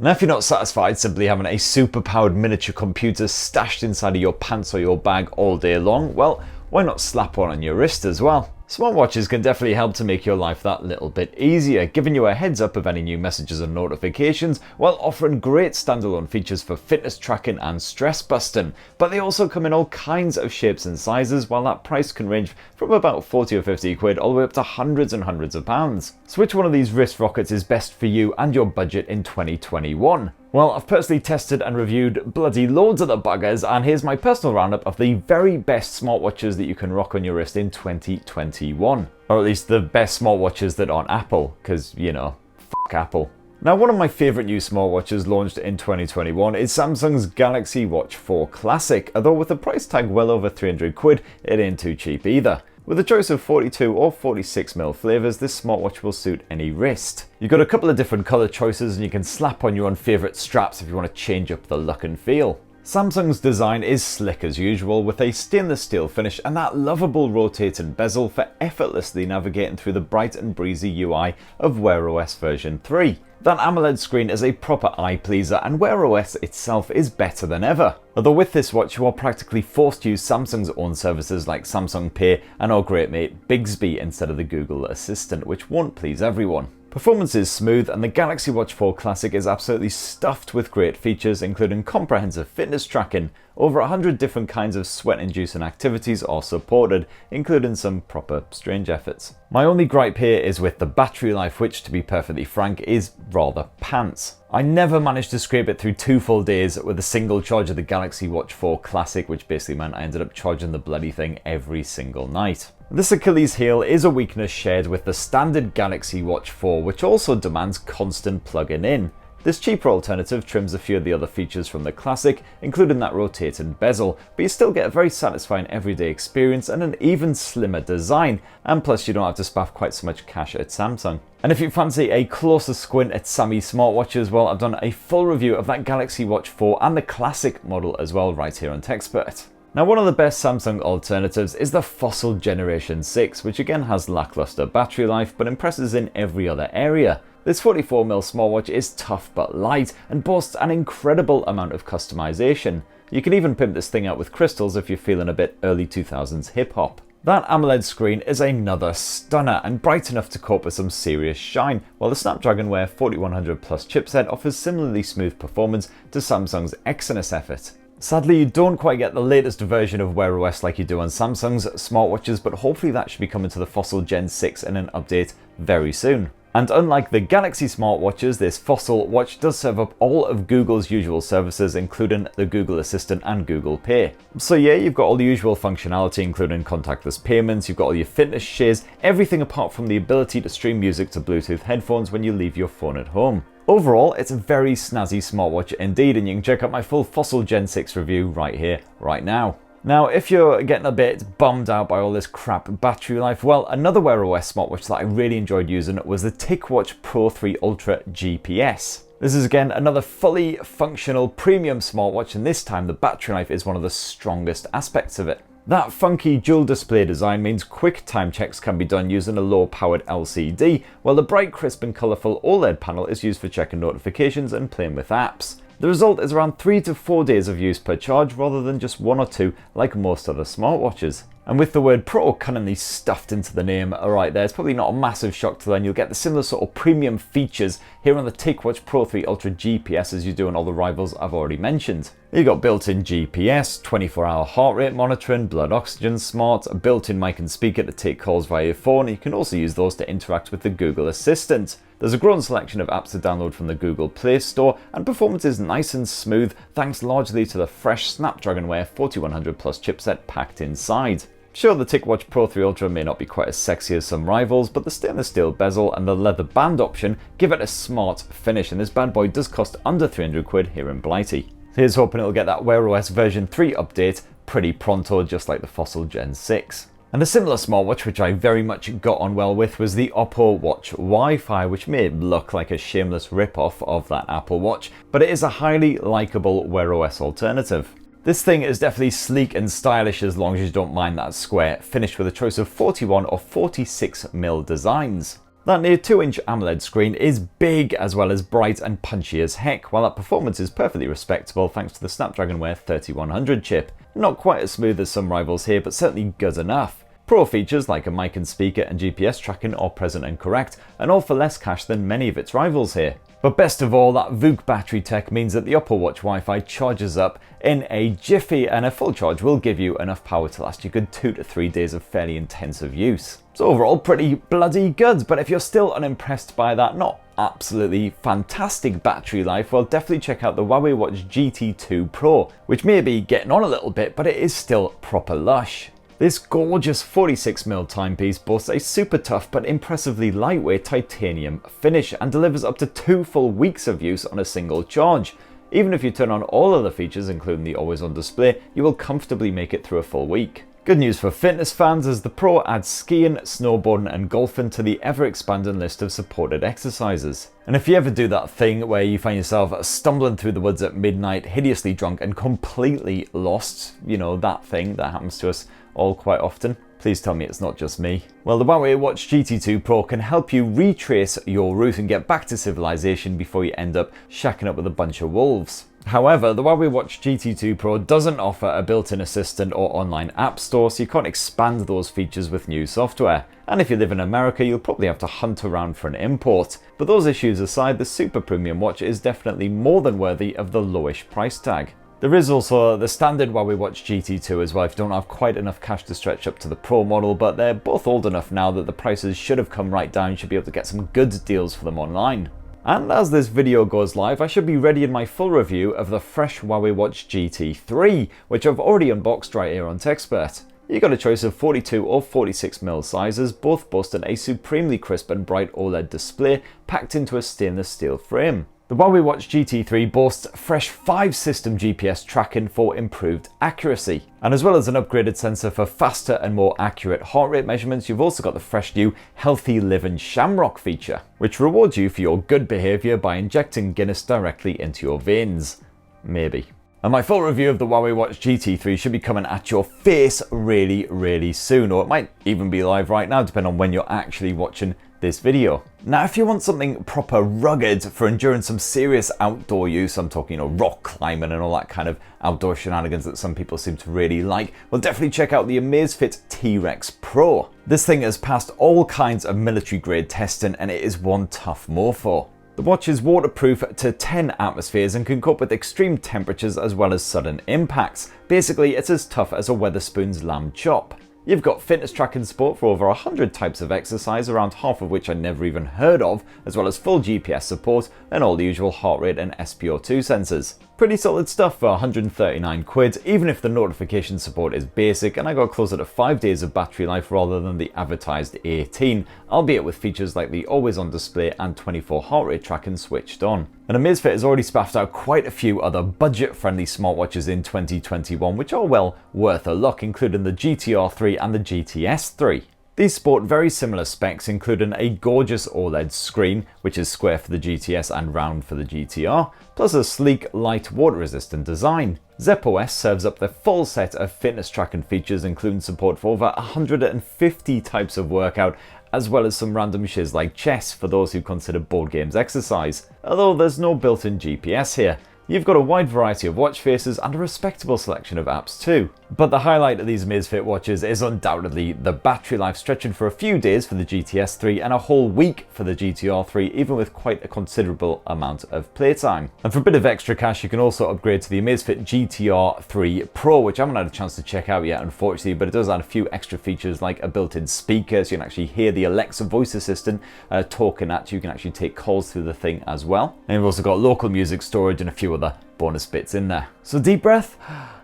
Now, if you're not satisfied simply having a super-powered miniature computer stashed inside of your pants or your bag all day long, well, why not slap one on your wrist as well? Smartwatches can definitely help to make your life that little bit easier, giving you a heads up of any new messages and notifications, while offering great standalone features for fitness tracking and stress busting. But they also come in all kinds of shapes and sizes, while that price can range from about 40 or 50 quid all the way up to hundreds and hundreds of pounds. So which one of these wrist rockets is best for you and your budget in 2021? Well, I've personally tested and reviewed bloody loads of the buggers, and here's my personal roundup of the very best smartwatches that you can rock on your wrist in 2021. Or at least the best smartwatches that aren't Apple, because, you know, fuck Apple. Now, one of my favourite new smartwatches launched in 2021 is Samsung's Galaxy Watch 4 Classic, although with a price tag well over 300 quid, it ain't too cheap either. With a choice of 42 or 46mm flavours, this smartwatch will suit any wrist. You've got a couple of different colour choices and you can slap on your own favourite straps if you want to change up the look and feel. Samsung's design is slick as usual, with a stainless steel finish and that lovable rotating bezel for effortlessly navigating through the bright and breezy UI of Wear OS version 3. That AMOLED screen is a proper eye pleaser, and Wear OS itself is better than ever. Although with this watch you are practically forced to use Samsung's own services like Samsung Pay and our great mate Bixby instead of the Google Assistant, which won't please everyone. Performance is smooth, and the Galaxy Watch 4 Classic is absolutely stuffed with great features, including comprehensive fitness tracking. Over 100 different kinds of sweat-inducing activities are supported, including some proper strange efforts. My only gripe here is with the battery life, which, to be perfectly frank, is rather pants. I never managed to scrape it through 2 full days with a single charge of the Galaxy Watch 4 Classic, which basically meant I ended up charging the bloody thing every single night. This Achilles heel is a weakness shared with the standard Galaxy Watch 4, which also demands constant plugging in. This cheaper alternative trims a few of the other features from the Classic, including that rotating bezel, but you still get a very satisfying everyday experience and an even slimmer design, and plus you don't have to spaff quite so much cash at Samsung. And if you fancy a closer squint at Sammy smartwatches, well, I've done a full review of that Galaxy Watch 4 and the Classic model as well right here on TechSpert. Now, one of the best Samsung alternatives is the Fossil Generation 6, which again has lackluster battery life but impresses in every other area. This 44mm smartwatch is tough but light and boasts an incredible amount of customization. You can even pimp this thing out with crystals if you're feeling a bit early 2000s hip hop. That AMOLED screen is another stunner and bright enough to cope with some serious shine, while the Snapdragon Wear 4100 Plus chipset offers similarly smooth performance to Samsung's Exynos effort. Sadly, you don't quite get the latest version of Wear OS like you do on Samsung's smartwatches, but hopefully that should be coming to the Fossil Gen 6 in an update very soon. And unlike the Galaxy smartwatches, this Fossil watch does serve up all of Google's usual services, including the Google Assistant and Google Pay. So yeah, you've got all the usual functionality, including contactless payments, you've got all your fitness shares, everything apart from the ability to stream music to Bluetooth headphones when you leave your phone at home. Overall, it's a very snazzy smartwatch indeed, and you can check out my full Fossil Gen 6 review right here, right now. Now, if you're getting a bit bummed out by all this crap battery life, well, another Wear OS smartwatch that I really enjoyed using was the Ticwatch Pro 3 Ultra GPS. This is again another fully functional premium smartwatch, and this time the battery life is one of the strongest aspects of it. That funky dual display design means quick time checks can be done using a low powered LCD, while the bright, crisp and colourful OLED panel is used for checking notifications and playing with apps. The result is around 3 to 4 days of use per charge rather than just 1 or 2 like most other smartwatches. And with the word Pro cunningly stuffed into the name right there, it's probably not a massive shock to learn you'll get the similar sort of premium features here on the Ticwatch Pro 3 Ultra GPS as you do on all the rivals I've already mentioned. You've got built-in GPS, 24-hour heart rate monitoring, blood oxygen smart, a built-in mic and speaker to take calls via your phone, and you can also use those to interact with the Google Assistant. There's a growing selection of apps to download from the Google Play Store, and performance is nice and smooth thanks largely to the fresh Snapdragon Wear 4100 Plus chipset packed inside. Sure, the Ticwatch Pro 3 Ultra may not be quite as sexy as some rivals, but the stainless steel bezel and the leather band option give it a smart finish, and this bad boy does cost under 300 quid here in Blighty. Here's hoping it'll get that Wear OS version 3 update pretty pronto, just like the Fossil Gen 6. And a similar smartwatch which I very much got on well with was the Oppo Watch Wi-Fi, which may look like a shameless rip-off of that Apple Watch, but it is a highly likeable Wear OS alternative. This thing is definitely sleek and stylish as long as you don't mind that square finish with a choice of 41 or 46mm designs. That near 2-inch AMOLED screen is big as well as bright and punchy as heck, while that performance is perfectly respectable thanks to the Snapdragon Wear 3100 chip. Not quite as smooth as some rivals here, but certainly good enough. Pro features like a mic and speaker and GPS tracking are present and correct, and all for less cash than many of its rivals here. But best of all, that VOOC battery tech means that the Oppo Watch Wi-Fi charges up in a jiffy, and a full charge will give you enough power to last you good 2 to 3 days of fairly intensive use. So overall, pretty bloody good, but if you're still unimpressed by that not absolutely fantastic battery life, well, definitely check out the Huawei Watch GT2 Pro, which may be getting on a little bit, but it is still proper lush. This gorgeous 46mm timepiece boasts a super tough but impressively lightweight titanium finish and delivers up to 2 full weeks of use on a single charge. Even if you turn on all other features, including the always on display, you will comfortably make it through a full week. Good news for fitness fans, as the Pro adds skiing, snowboarding and golfing to the ever-expanding list of supported exercises. And if you ever do that thing where you find yourself stumbling through the woods at midnight, hideously drunk and completely lost, you know, that thing that happens to us all quite often, please tell me it's not just me. Well, the Huawei Watch GT2 Pro can help you retrace your route and get back to civilization before you end up shacking up with a bunch of wolves. However, the Huawei Watch GT2 Pro doesn't offer a built-in assistant or online app store, so you can't expand those features with new software. And if you live in America, you'll probably have to hunt around for an import. But those issues aside, the super premium watch is definitely more than worthy of the lowish price tag. There is also the standard Huawei Watch GT2 as well if you don't have quite enough cash to stretch up to the Pro model, but they're both old enough now that the prices should have come right down. You should be able to get some good deals for them online. And as this video goes live, I should be ready in my full review of the fresh Huawei Watch GT3, which I've already unboxed right here on TechSpert. You got a choice of 42 or 46mm sizes, both boasting a supremely crisp and bright OLED display packed into a stainless steel frame. The Huawei Watch GT3 boasts fresh 5-system GPS tracking for improved accuracy. And as well as an upgraded sensor for faster and more accurate heart rate measurements, you've also got the fresh new Healthy Living Shamrock feature, which rewards you for your good behaviour by injecting Guinness directly into your veins. Maybe. And my full review of the Huawei Watch GT3 should be coming at your face really soon, or it might even be live right now depending on when you're actually watching this video. Now, if you want something proper rugged for enduring some serious outdoor use, I'm talking, you know, rock climbing and all that kind of outdoor shenanigans that some people seem to really like, well, definitely check out the Amazfit T-Rex Pro. This thing has passed all kinds of military grade testing and it is one tough mofo. The watch is waterproof to 10 atmospheres and can cope with extreme temperatures as well as sudden impacts. Basically, it's as tough as a Wetherspoon's lamb chop. You've got fitness tracking support for over 100 types of exercise, around half of which I never even heard of, as well as full GPS support and all the usual heart rate and SpO2 sensors. Pretty solid stuff for 139 quid, even if the notification support is basic, and I got closer to 5 days of battery life rather than the advertised 18, albeit with features like the always on display and 24 heart rate tracking switched on. And Amazfit has already spaffed out quite a few other budget-friendly smartwatches in 2021, which are well worth a look, including the GTR 3 and the GTS 3. These sport very similar specs, including a gorgeous OLED screen, which is square for the GTS and round for the GTR, plus a sleek, light, water-resistant design. Zepp OS serves up the full set of fitness tracking features, including support for over 150 types of workout, as well as some random shiz like chess for those who consider board games exercise. Although there's no built-in GPS here. You've got a wide variety of watch faces and a respectable selection of apps too. But the highlight of these Amazfit watches is undoubtedly the battery life, stretching for a few days for the GTS 3 and a whole week for the GTR 3, even with quite a considerable amount of playtime. And for a bit of extra cash, you can also upgrade to the Amazfit GTR 3 Pro, which I haven't had a chance to check out yet, unfortunately, but it does add a few extra features like a built-in speaker, so you can actually hear the Alexa voice assistant talking at you. You can actually take calls through the thing as well. And you've also got local music storage and a few other bonus bits in there. So deep breath.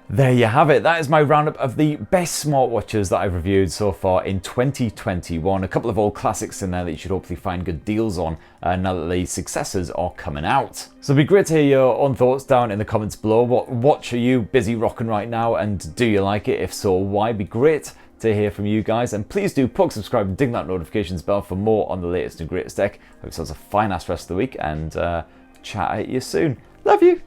There you have it. That is my roundup of the best smartwatches that I've reviewed so far in 2021. A couple of old classics in there that you should hopefully find good deals on now that the successors are coming out. So it'd be great to hear your own thoughts down in the comments below. What watch are you busy rocking right now, and do you like it? If so, why? It'd be great to hear from you guys, and please do poke, subscribe and ding that notifications bell for more on the latest and greatest tech. Hope it sounds a fine ass rest of the week, and chat at you soon. Love you.